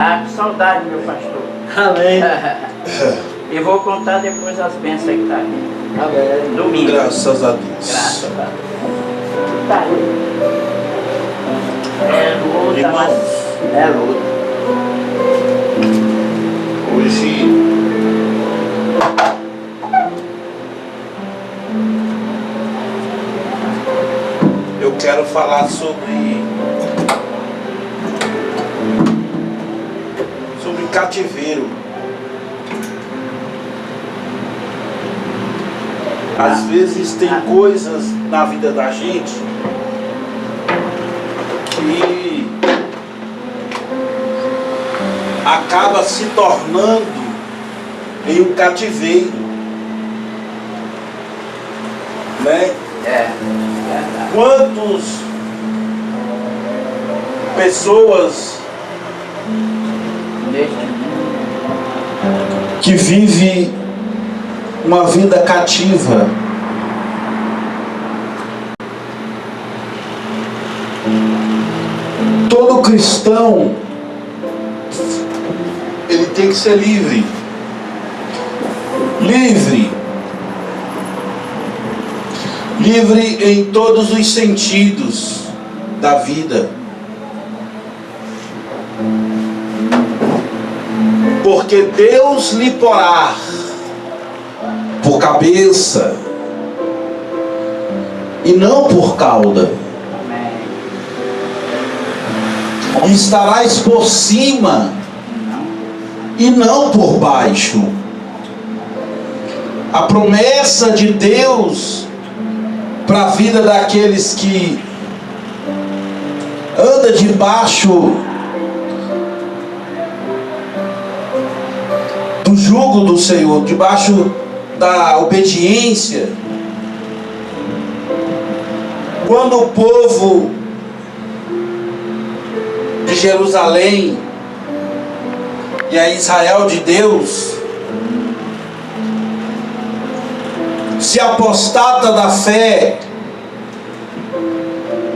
Ah, que saudade, meu pastor. Amém. E vou contar depois as bênçãos que tá ali. Amém. Domingo. Graças a Deus. Graças a Deus. Tá ali. É luta, Irmãos, mas é luta. hoje eu quero falar sobre cativeiro. Às vezes tem coisas na vida da gente que acaba se tornando em um cativeiro, né? É verdade. Quantas pessoas que vivem uma vida cativa, todo cristão ele tem que ser livre, livre em todos os sentidos da vida, porque Deus lhe porá por cabeça e não por cauda. Amém. E estarás por cima e não por baixo. A promessa de Deus para a vida daqueles que andam debaixo do jugo do Senhor, debaixo da obediência. Quando o povo de Jerusalém e a Israel de Deus se apostata da fé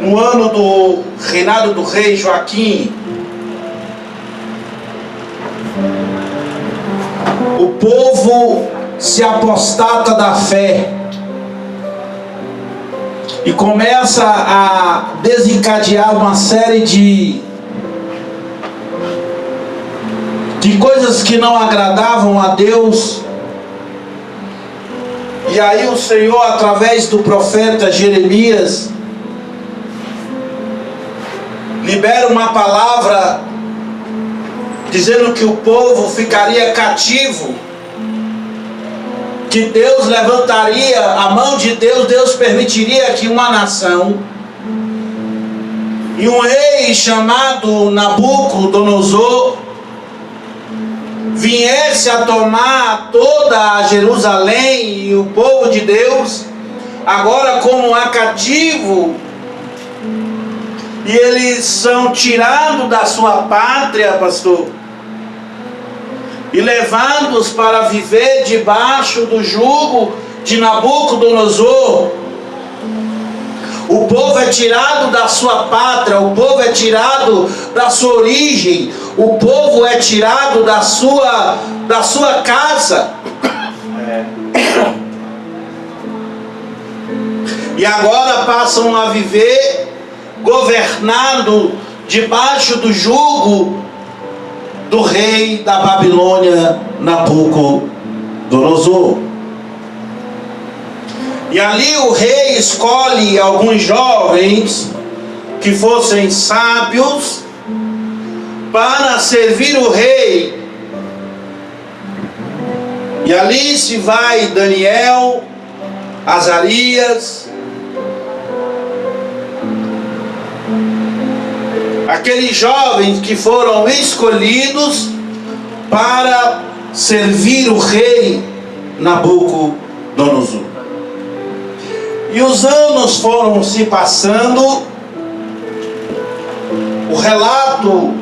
no ano do reinado do rei Joaquim, o povo se apostata da fé e começa a desencadear uma série de coisas que não agradavam a Deus. E aí o Senhor, através do profeta Jeremias, libera uma palavra dizendo que o povo ficaria cativo, que Deus levantaria a mão de Deus, Deus permitiria que uma nação e um rei chamado Nabucodonosor viesse a tomar toda a Jerusalém e o povo de Deus, agora como a cativo, e eles são tirados da sua pátria, pastor, e levados para viver debaixo do jugo de Nabucodonosor. O povo é tirado da sua pátria, o povo é tirado da sua origem, o povo é tirado da sua casa. E agora passam a viver governado debaixo do jugo do rei da Babilônia, Nabucodonosor. E ali o rei escolhe alguns jovens que fossem sábios para servir o rei. E ali se vai Daniel, Azarias, aqueles jovens que foram escolhidos para servir o rei Nabucodonosor. E os anos foram se passando. O relato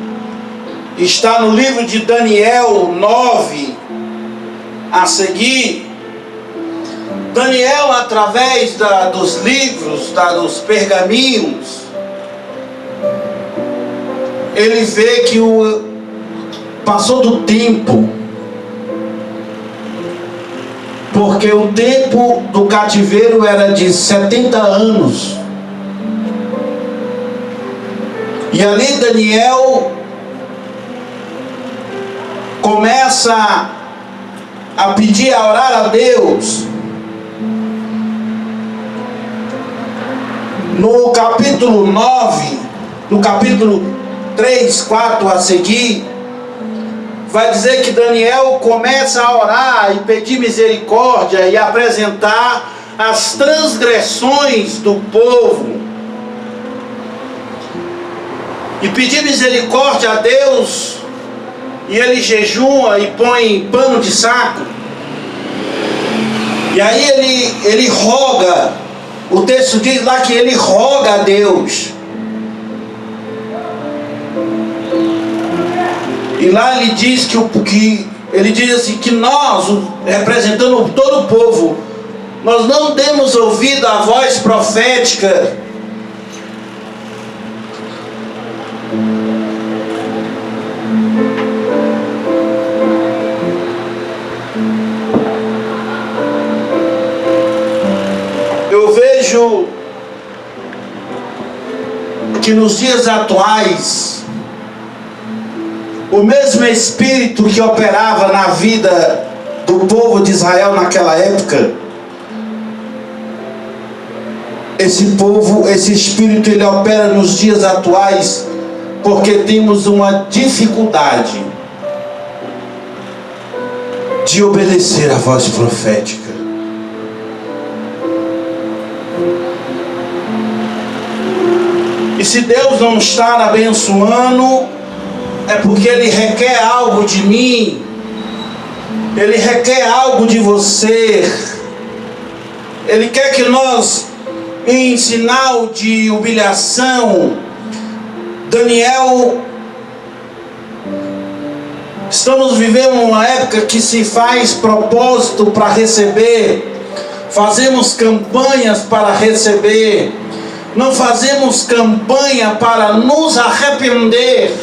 está no livro de Daniel 9 a seguir. Daniel, através dos livros, dos pergaminhos, ele vê que passou do tempo, porque o tempo do cativeiro era de 70 anos. E ali Daniel começa a pedir, a orar a Deus. No capítulo 9, no capítulo 3, 4 a seguir, vai dizer que Daniel começa a orar e pedir misericórdia e apresentar as transgressões do povo. E pedir misericórdia a Deus, e ele jejua e põe pano de saco. E aí ele roga, o texto diz lá que ele roga a Deus. E lá ele diz ele diz assim, que nós, representando todo o povo, nós não demos ouvido à voz profética eu vejo que nos dias atuais o mesmo espírito que operava na vida do povo de Israel naquela época, esse espírito ele opera nos dias atuais, porque temos uma dificuldade de obedecer à voz profética. E se Deus não está abençoando, é porque Ele requer algo de mim, Ele requer algo de você. Ele quer que nós, em sinal de humilhação, Daniel, estamos vivendo uma época que se faz propósito para receber, fazemos campanhas para receber, não fazemos campanha para nos arrepender.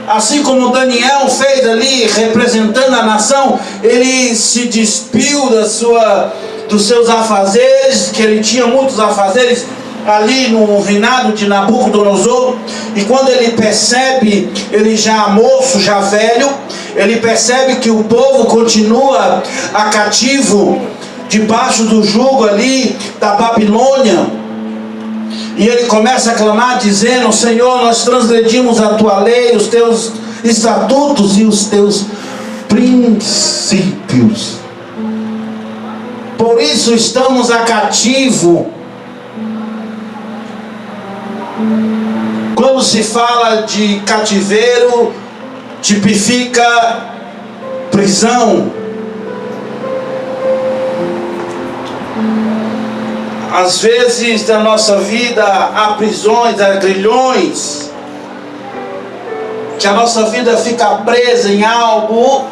Assim como Daniel fez ali, representando a nação, ele se despiu dos seus afazeres, que ele tinha muitos afazeres ali no reinado de Nabucodonosor. E quando ele percebe, ele já moço, já velho, ele percebe que o povo continua a cativo, debaixo do jugo ali da Babilônia. E ele começa a clamar dizendo: Senhor, nós transgredimos a tua lei, os teus estatutos e os teus princípios. Por isso estamos a cativo. Quando se fala de cativeiro, tipifica prisão. Às vezes na nossa vida há prisões, há grilhões, que a nossa vida fica presa em algo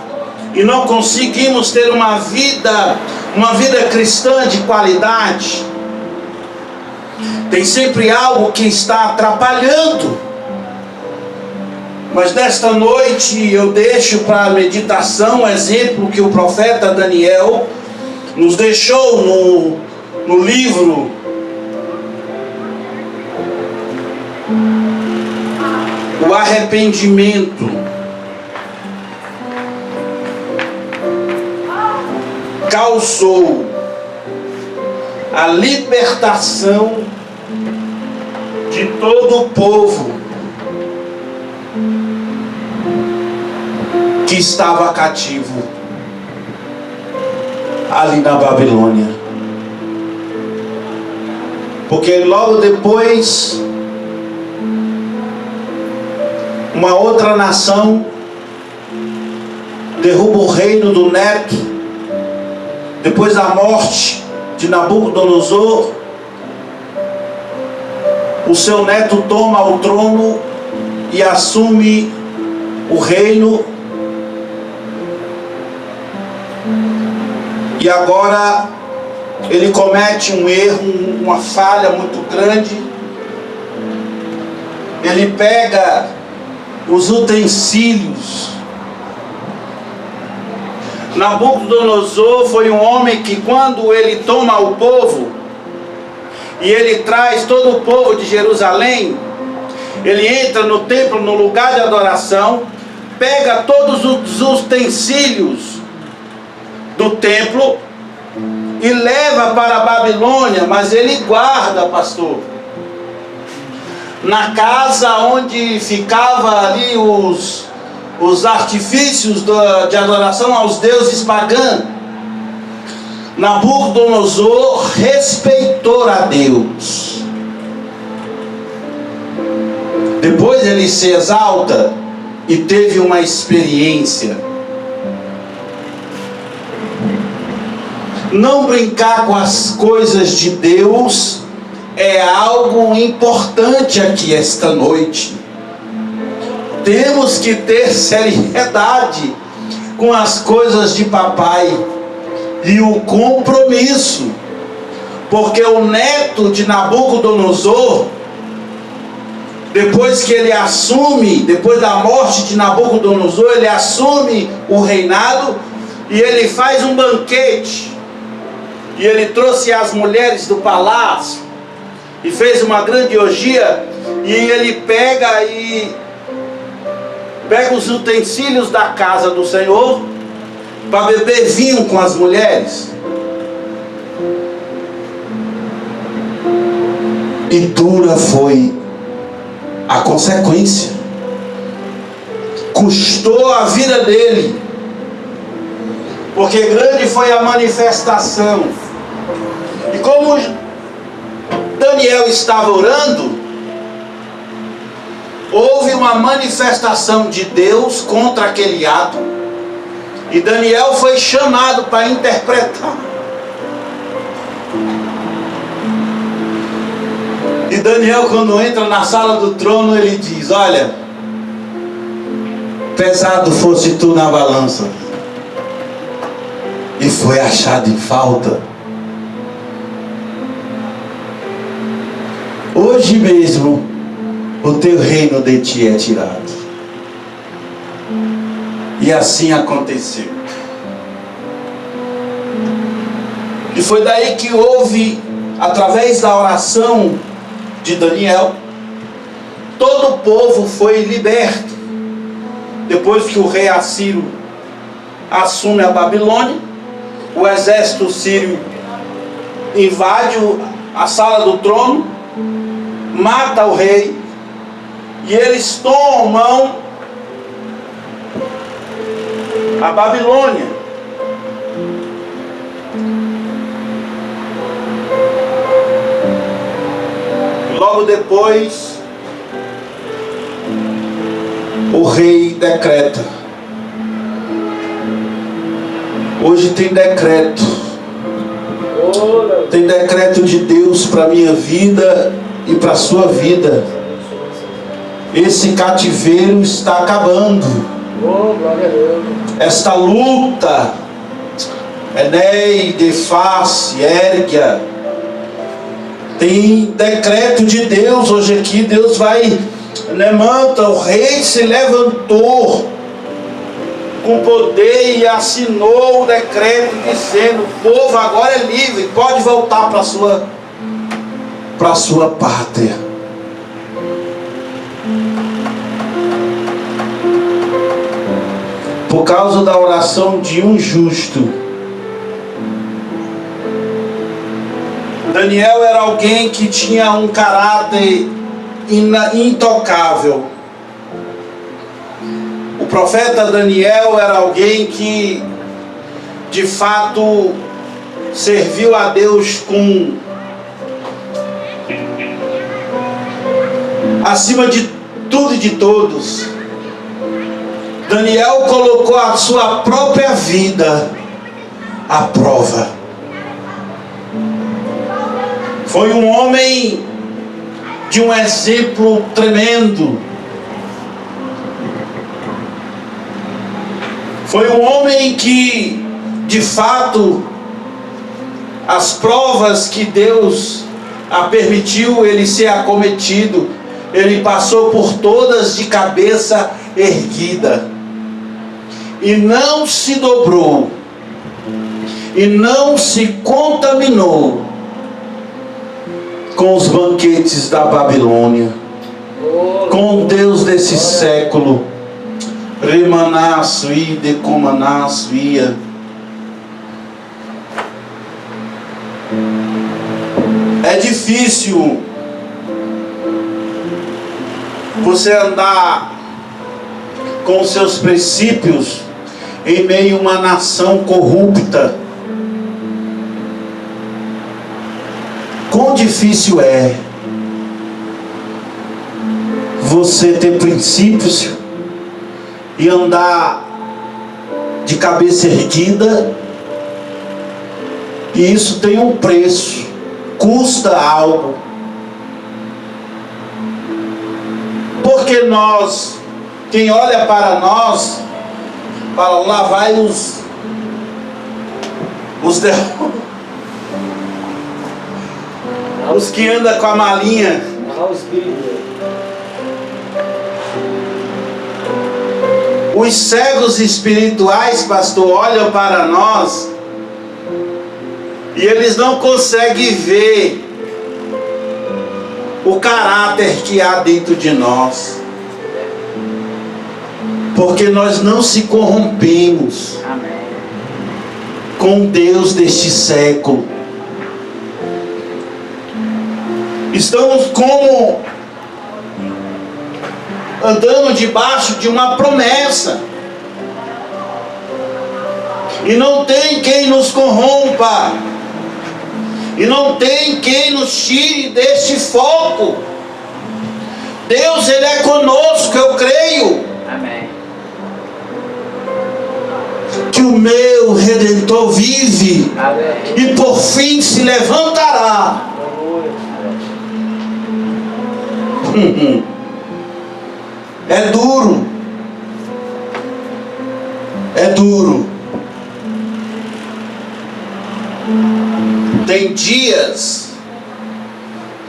e não conseguimos ter uma vida cristã de qualidade. Tem sempre algo que está atrapalhando. Mas nesta noite eu deixo para a meditação o exemplo que o profeta Daniel nos deixou no livro o arrependimento. Causou a libertação de todo o povo que estava cativo ali na Babilônia. Porque logo depois uma outra nação derruba o reino do neto. Depois da morte de Nabucodonosor, o seu neto toma o trono e assume o reino. E agora ele comete um erro, uma falha muito grande. Ele pega os utensílios. Nabucodonosor foi um homem que, quando ele toma o povo e ele traz todo o povo de Jerusalém, ele entra no templo, no lugar de adoração, pega todos os utensílios do templo e leva para a Babilônia, mas ele guarda, pastor, na casa onde ficava ali os artifícios de adoração aos deuses pagãos. Nabucodonosor respeitou a Deus. Depois ele se exalta e teve uma experiência. Não brincar com as coisas de Deus é algo importante aqui esta noite. Temos que ter seriedade com as coisas de papai e o compromisso, porque o neto de Nabucodonosor, depois que ele assume, depois da morte de Nabucodonosor, ele assume o reinado e ele faz um banquete, e ele trouxe as mulheres do palácio e fez uma grande orgia, e ele pega os utensílios da casa do Senhor para beber vinho com as mulheres. E dura foi a consequência. Custou a vida dele, porque grande foi a manifestação. E como Daniel estava orando, houve uma manifestação de Deus contra aquele ato, e Daniel foi chamado para interpretar. E Daniel, quando entra na sala do trono, ele diz: olha, pesado fosse tu na balança, e foi achado em falta. Hoje mesmo o teu reino de ti é tirado. E assim aconteceu. E foi daí que houve, através da oração de Daniel, todo o povo foi liberto. Depois que o rei Assírio assume a Babilônia, o exército sírio invade a sala do trono, mata o rei, e eles tomam a Babilônia. Logo depois, o rei decreta. Hoje tem decreto. Tem decreto de Deus para a minha vida e para a sua vida. Esse cativeiro está acabando. Glória a Deus. Esta luta, Eneide, Face, Érgia, tem decreto de Deus hoje aqui. Deus vai, levanta, o rei se levantou com poder e assinou o decreto dizendo: o povo agora é livre, pode voltar para a sua pátria. Por causa da oração de um justo. Daniel era alguém que tinha um caráter intocável. O profeta Daniel era alguém que, de fato, serviu a Deus com, acima de tudo e de todos. Daniel colocou a sua própria vida à prova. Foi um homem de um exemplo tremendo. Foi um homem que, de fato, as provas que Deus a permitiu ele ser acometido, ele passou por todas de cabeça erguida, e não se dobrou, e não se contaminou com os banquetes da Babilônia, com o Deus desse século. Remanaço e decomanaço ia. É difícil você andar com os seus princípios em meio a uma nação corrupta. Quão difícil é você ter princípios e andar de cabeça erguida, e isso tem um preço, custa algo. Porque nós, quem olha para nós, fala, lá vai os que andam com a malinha. Os cegos espirituais, pastor, olham para nós e eles não conseguem ver o caráter que há dentro de nós, porque nós não se corrompemos com Deus deste século. Estamos como andando debaixo de uma promessa, e não tem quem nos corrompa, e não tem quem nos tire deste foco. Deus, Ele é conosco, eu creio. Amém. Que o meu Redentor vive. Amém. E por fim se levantará. É duro. É duro. Tem dias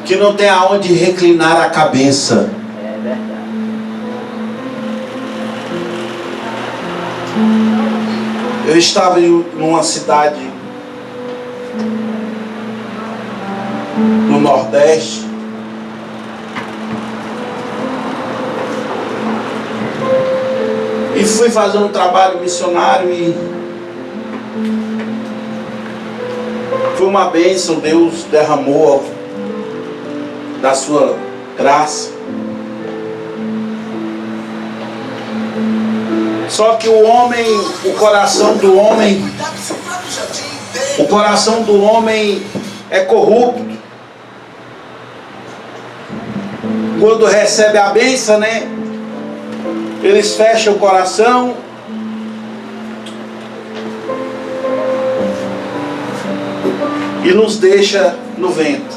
que não tem aonde reclinar a cabeça. É verdade. Eu estava numa cidade no Nordeste, e fui fazer um trabalho missionário, e foi uma bênção. Deus derramou da sua graça. Só que o coração do homem é corrupto. Quando recebe a bênção, né? Eles fecham o coração. E nos deixa no vento.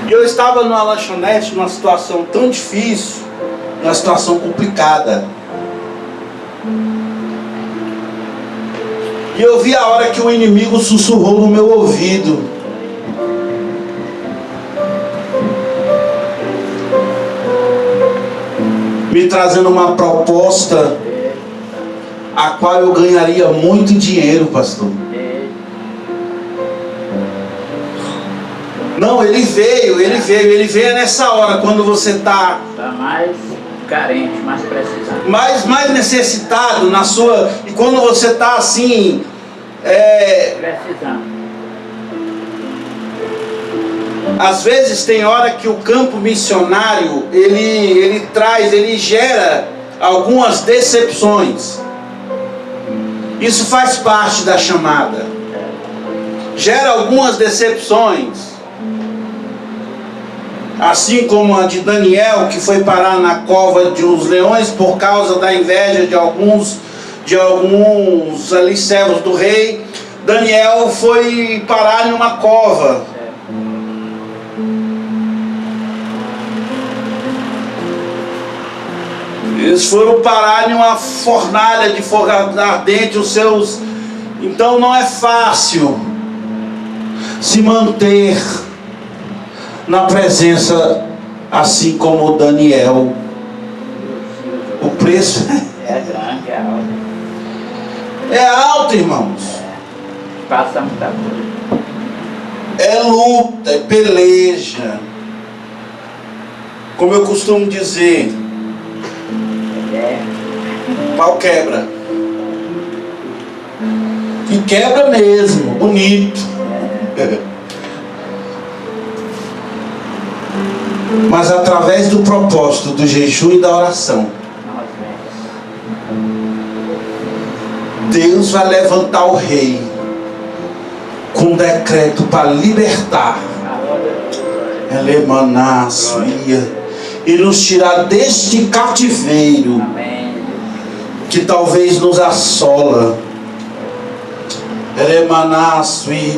E eu estava numa lanchonete, numa situação tão difícil, numa situação complicada. E eu vi a hora que o inimigo sussurrou no meu ouvido: me trazendo uma proposta a qual eu ganharia muito dinheiro, pastor. Não, ele veio nessa hora, quando você está mais carente, mais precisado, mais necessitado na sua, e quando você está assim, precisando. Às vezes tem hora que o campo missionário ele gera algumas decepções. Isso faz parte da chamada. Gera algumas decepções. Assim como a de Daniel, que foi parar na cova de uns leões por causa da inveja de alguns ali servos do rei. Daniel foi parar em uma cova. Eles foram parar em uma fornalha de fogo ardente, então não é fácil se manter na presença, assim como Daniel. O preço É grande, é alto. é alto, irmãos. Passa muita coisa. É luta, é peleja. Como eu costumo dizer, É. pau quebra. E quebra mesmo, bonito. Mas através do propósito do jejum e da oração, Nós vemos. Deus vai levantar o rei com um decreto para libertar, elemanar, e nos tirar deste cativeiro Amém. que talvez nos assola. Elemanar,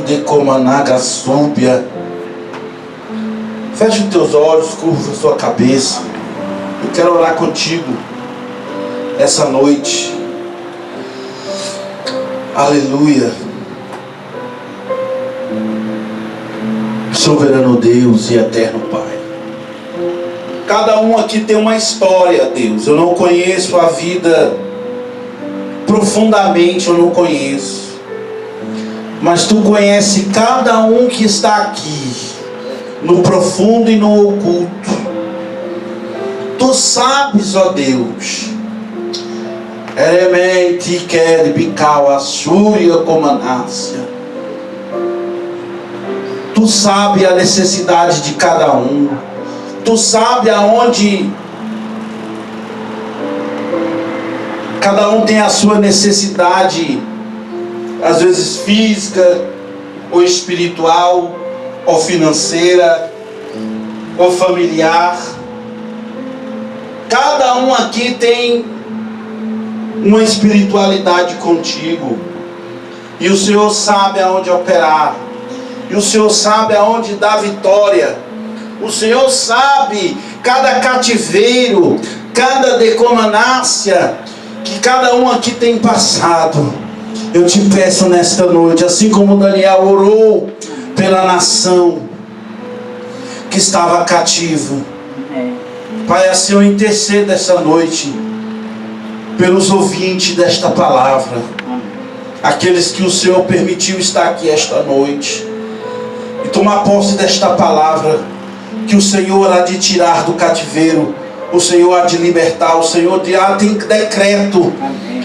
de comanaga, súbia. Feche os teus olhos, curva a sua cabeça. Eu quero orar contigo essa noite. Aleluia. Soberano Deus e eterno Pai. Cada um aqui tem uma história, Deus. Eu não conheço a vida profundamente, eu não conheço. Mas Tu conheces cada um que está aqui, no profundo e no oculto. Tu sabes, ó Deus. Eremente quer bical a súria comanácia. Tu sabe a necessidade de cada um. Tu sabe aonde cada um tem a sua necessidade, às vezes física, ou espiritual, ou financeira, ou familiar. Cada um aqui tem uma espiritualidade contigo. E o Senhor sabe aonde operar. E o Senhor sabe aonde dar vitória. O Senhor sabe cada cativeiro, cada decomanácia que cada um aqui tem passado. Eu te peço nesta noite, assim como Daniel orou pela nação que estava cativa, Pai, assim eu intercedo esta noite pelos ouvintes desta palavra, aqueles que o Senhor permitiu estar aqui esta noite, e tomar posse desta palavra, que o Senhor há de tirar do cativeiro, o Senhor há de libertar, o Senhor há de decreto.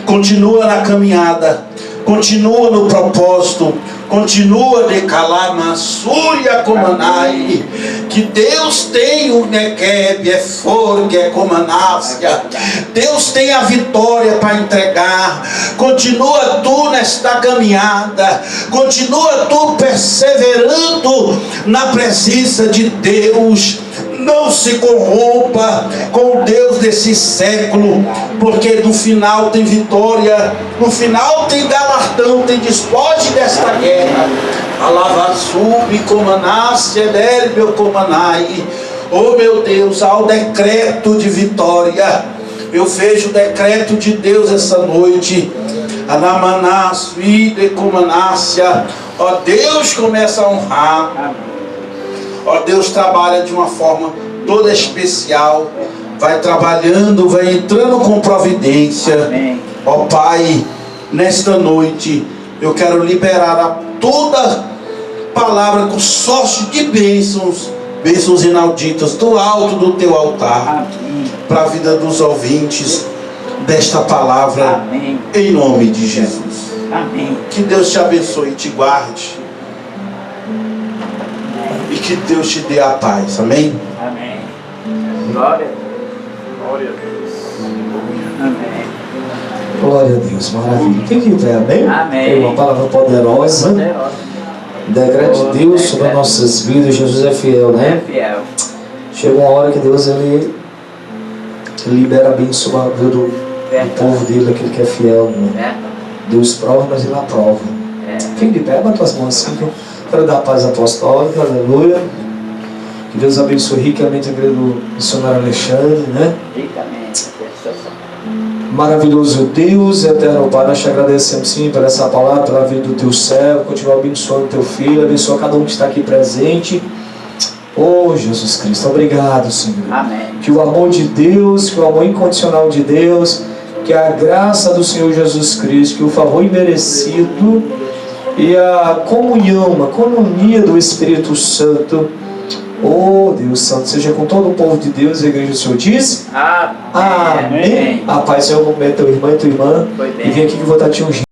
Continua na caminhada, continua no propósito, continua de calama, súria comanai, que Deus tem o nequeb, é forgue, é comanácia, Deus tem a vitória para entregar. Continua tu nesta caminhada, continua tu perseverando na presença de Deus. Não se corrompa com o Deus desse século, porque no final tem vitória, no final tem galardão, tem despoje desta guerra. Alavassube comanácia, meu comanai. Oh meu Deus, há o decreto de vitória. Eu vejo o decreto de Deus essa noite. Anamanas, vida comanácia. Ó Deus, começa a honrar. Ó Deus, trabalha de uma forma toda especial. Vai trabalhando, vai entrando com providência. Ó Pai, nesta noite eu quero liberar a toda palavra com sorte de bênçãos, bênçãos inauditas do alto do teu altar, para a vida dos ouvintes desta palavra. Amém. Em nome de Jesus. Amém. Que Deus te abençoe e te guarde. E que Deus te dê a paz. Amém? Amém. Glória a Deus. Glória a Deus. Amém. Glória a Deus, maravilha. Quem que vem, amém? Amém. Tem uma palavra poderosa. Poderosa. Decreto de Deus sobre as nossas vidas. Jesus é fiel, É né? fiel. Chega uma hora que Deus ele libera a bênção sobre a vida do povo dele, daquele que é fiel, né? Verdade. Deus prova, mas ele aprova. É. Fique de pé, bata as mãos assim, que eu quero dar a paz apostólica, aleluia. Que Deus abençoe ricamente a vida do missionário Alexandre, né? Ricamente. Maravilhoso Deus, eterno Pai, nós te agradecemos sim por essa palavra, pela vida do teu servo. Continua abençoando teu filho, abençoa cada um que está aqui presente. Oh, Jesus Cristo, obrigado, Senhor. Amém. Que o amor de Deus, que o amor incondicional de Deus, que a graça do Senhor Jesus Cristo, que o favor imerecido e a comunhão, a coinonia do Espírito Santo, oh Deus Santo, seja com todo o povo de Deus. A igreja do Senhor diz Amém. amém. A paz, Senhor, vamos ver teu irmão e tua irmã Foi bem. e vem aqui que eu vou estar te ungindo.